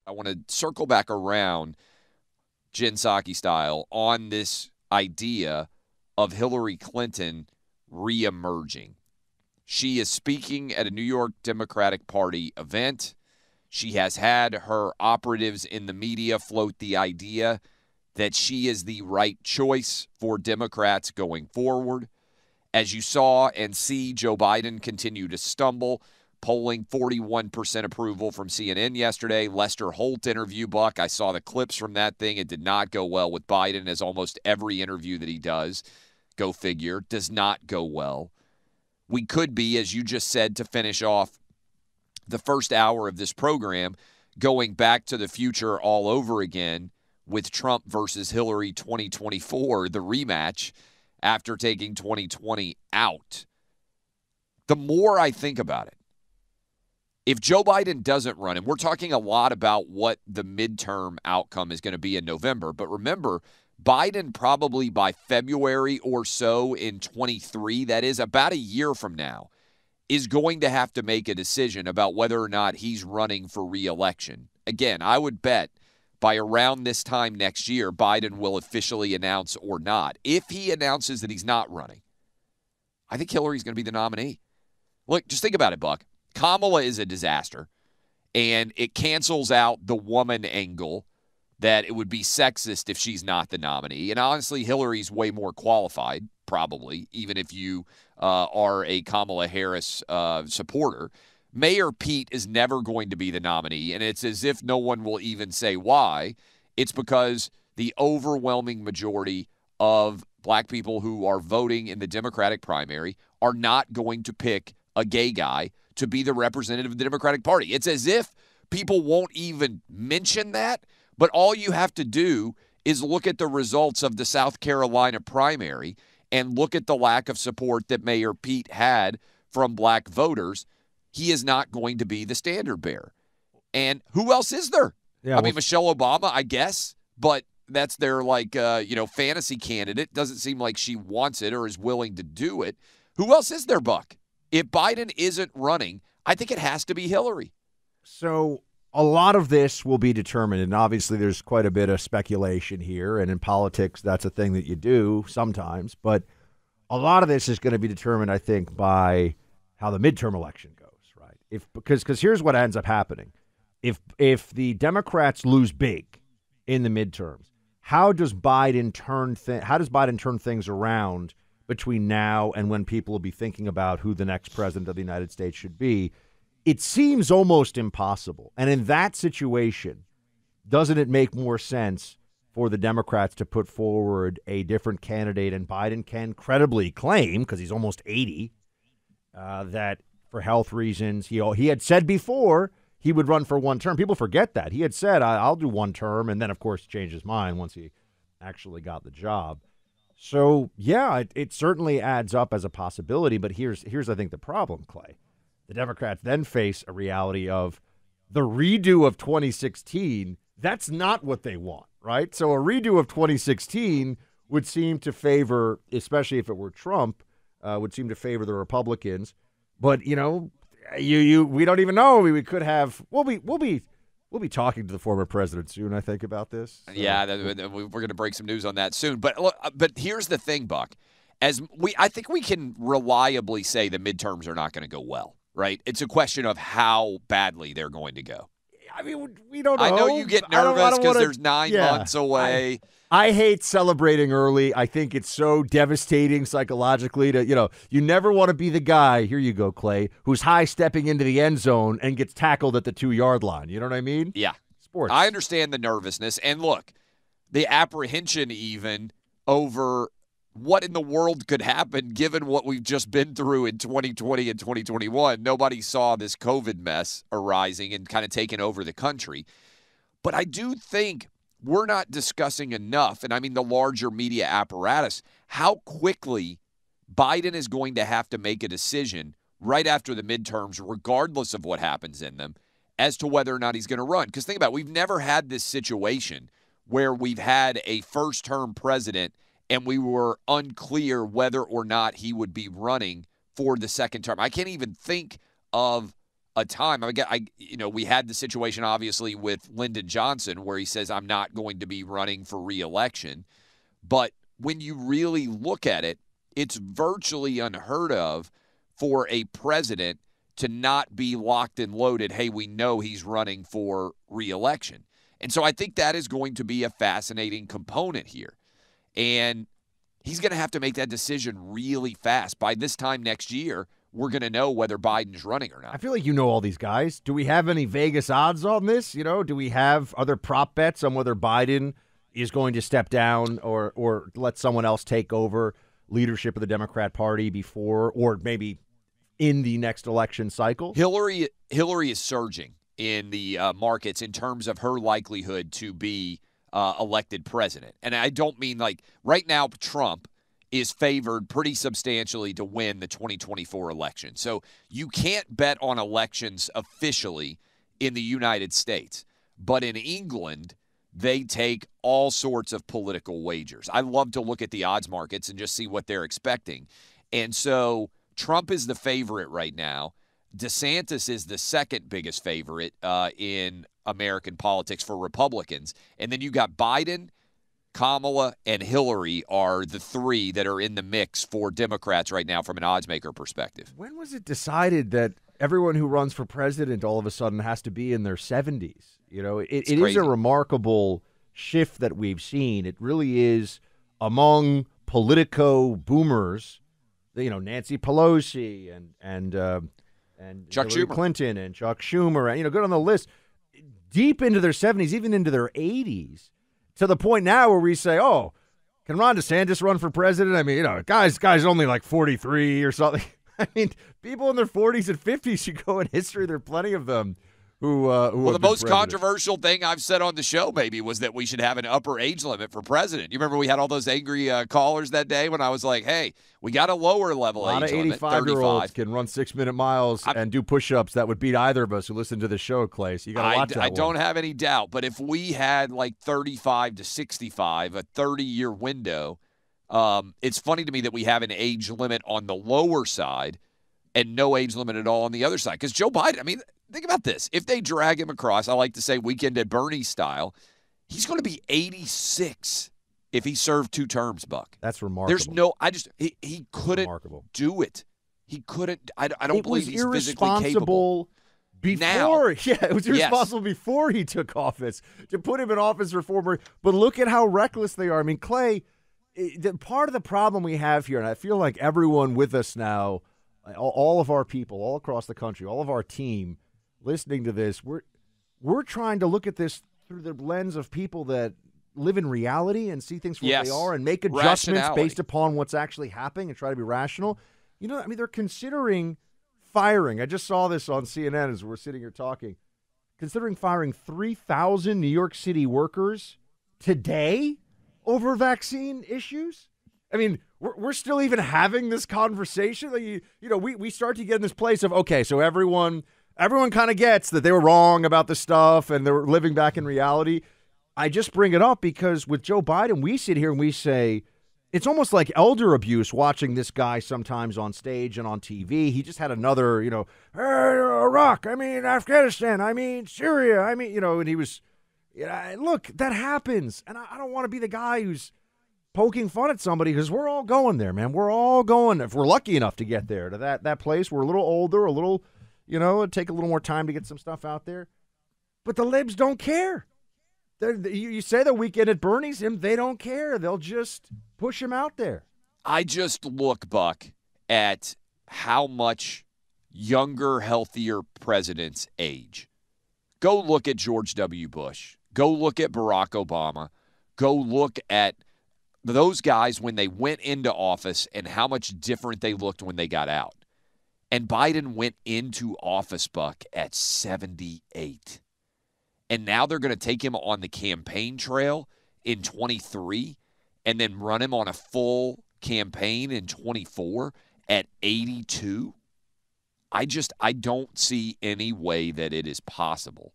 I want to circle back around Jen Psaki style on this idea of Hillary Clinton reemerging. She is speaking at a New York Democratic Party event. She has had her operatives in the media float the idea that she is the right choice for Democrats going forward. As you saw and see, Joe Biden continue to stumble, polling 41% approval from CNN yesterday. Lester Holt interview, Buck. I saw the clips from that thing. It did not go well with Biden, as almost every interview that he does, go figure, does not go well. We could be, as you just said, to finish off the first hour of this program, going back to the future all over again with Trump versus Hillary 2024, the rematch after taking 2020 out. The more I think about it, if Joe Biden doesn't run, and we're talking a lot about what the midterm outcome is going to be in November, but remember, Biden probably by February or so in 23, that is about a year from now, is going to have to make a decision about whether or not he's running for re-election. Again, I would bet by around this time next year, Biden will officially announce or not. If he announces that he's not running, I think Hillary's going to be the nominee. Look, just think about it, Buck. Kamala is a disaster, and it cancels out the woman angle that it would be sexist if she's not the nominee. And honestly, Hillary's way more qualified, probably, even if you are a Kamala Harris supporter. Mayor Pete is never going to be the nominee, and it's as if no one will even say why. It's because the overwhelming majority of black people who are voting in the Democratic primary are not going to pick a gay guy to be the representative of the Democratic Party. It's as if people won't even mention that, but all you have to do is look at the results of the South Carolina primary and look at the lack of support that Mayor Pete had from black voters. He is not going to be the standard bearer. And who else is there? Yeah, I mean, Michelle Obama, I guess, but that's their fantasy candidate. Doesn't seem like she wants it or is willing to do it. Who else is there, Buck? If Biden isn't running, I think it has to be Hillary. So a lot of this will be determined, and obviously there's quite a bit of speculation here, and in politics, that's a thing that you do sometimes, but a lot of this is going to be determined, I think, by how the midterm election goes, right? Because here's what ends up happening. If the Democrats lose big in the midterms, how does Biden turn things around between now and when people will be thinking about who the next president of the United States should be? It seems almost impossible. And in that situation, doesn't it make more sense for the Democrats to put forward a different candidate? And Biden can credibly claim, because he's almost 80, that for health reasons, he had said before he would run for one term. People forget that. He had said, I'll do one term, and then, of course, changed his mind once he actually got the job. So, yeah, it certainly adds up as a possibility, but here's I think, the problem, Clay. The Democrats then face a reality of the redo of 2016. That's not what they want, right? So a redo of 2016 would seem to favor, especially if it were Trump, would seem to favor the Republicans. But, we don't even know. We could have – we'll be talking to the former president soon, I think, about this. So. Yeah, we're going to break some news on that soon. But look, here's the thing, Buck. I think we can reliably say the midterms are not going to go well, right? It's a question of how badly they're going to go. I mean, we don't know. I know you get nervous because there's 9 months away. I hate celebrating early. I think it's so devastating psychologically to, you never want to be the guy, here you go, Clay, who's high-stepping into the end zone and gets tackled at the 2-yard line. You know what I mean? Yeah. Sports. I understand the nervousness. And look, the apprehension even over what in the world could happen given what we've just been through in 2020 and 2021. Nobody saw this COVID mess arising and kind of taking over the country. But I do think we're not discussing enough, and I mean the larger media apparatus, how quickly Biden is going to have to make a decision right after the midterms, regardless of what happens in them, as to whether or not he's going to run. Because think about it, we've never had this situation where we've had a first-term president and we were unclear whether or not he would be running for the second term. I can't even think of a time. We had the situation obviously with Lyndon Johnson where he says, I'm not going to be running for re-election. But when you really look at it, it's virtually unheard of for a president to not be locked and loaded. Hey, we know he's running for re-election. And so I think that is going to be a fascinating component here. And he's going to have to make that decision really fast. By this time next year, we're going to know whether Biden's running or not. I feel like you know all these guys. Do we have any Vegas odds on this? Do we have other prop bets on whether Biden is going to step down or let someone else take over leadership of the Democrat Party before or maybe in the next election cycle? Hillary is surging in the markets in terms of her likelihood to be elected president. And I don't mean like right now Trump is favored pretty substantially to win the 2024 election. So you can't bet on elections officially in the United States. But in England, they take all sorts of political wagers. I love to look at the odds markets and just see what they're expecting. And so Trump is the favorite right now. DeSantis is the second biggest favorite in American politics for Republicans. And then you got Biden, Kamala, and Hillary are the three that are in the mix for Democrats right now from an odds maker perspective. When was it decided that everyone who runs for president all of a sudden has to be in their 70s? It is a remarkable shift that we've seen. It really is among Politico boomers, Nancy Pelosi and Chuck Hillary Schumer. Clinton and Chuck Schumer, and go on the list, deep into their 70s, even into their 80s, to the point now where we say, oh, can Ron DeSantis run for president? I mean, guy's only like 43 or something. I mean, people in their 40s and 50s should go in history. There are plenty of them who the most controversial thing I've said on the show maybe was that we should have an upper age limit for president. You remember we had all those angry callers that day when I was like, hey, we got a lower level age limit, 35. A lot of 85-year-olds can run 6-minute miles and do push-ups that would beat either of us who listen to the show, Clay. So you got to watch that I don't have any doubt. But if we had like 35 to 65, a 30-year window, it's funny to me that we have an age limit on the lower side and no age limit at all on the other side. Because Joe Biden, I mean, think about this. If they drag him across, I like to say weekend at Bernie style, he's going to be 86 if he served 2 terms, Buck. That's remarkable. There's no, he couldn't do it. He couldn't, I don't believe he's physically capable. Before, yeah, it was irresponsible before he took office to put him in office for 4 more. But look at how reckless they are. I mean, Clay, part of the problem we have here, and I feel like everyone with us now, all of our people, all across the country, all of our team listening to this, we're trying to look at this through the lens of people that live in reality and see things for what they are and make adjustments based upon what's actually happening and try to be rational. They're considering firing. I just saw this on CNN as we're sitting here talking. Considering firing 3,000 New York City workers today over vaccine issues. I mean, we're still even having this conversation. Like, we start to get in this place of, okay, so everyone kind of gets that they were wrong about the stuff and they're living back in reality. I just bring it up because with Joe Biden, we sit here and we say, it's almost like elder abuse watching this guy sometimes on stage and on TV. He just had another, Iraq, Afghanistan, Syria, and he was, look, that happens. And I don't want to be the guy who's poking fun at somebody because we're all going there, man. We're all going, if we're lucky enough to get there, to that place. We're a little older, a little, take a little more time to get some stuff out there. But the libs don't care. You say the weekend at Bernie's him, they don't care. They'll just push him out there. I just look, Buck, at how much younger, healthier presidents age. Go look at George W. Bush. Go look at Barack Obama. Go look at those guys when they went into office and how much different they looked when they got out. And Biden went into office, Buck, at 78. And now they're going to take him on the campaign trail in 23 and then run him on a full campaign in 24 at 82. I don't see any way that it is possible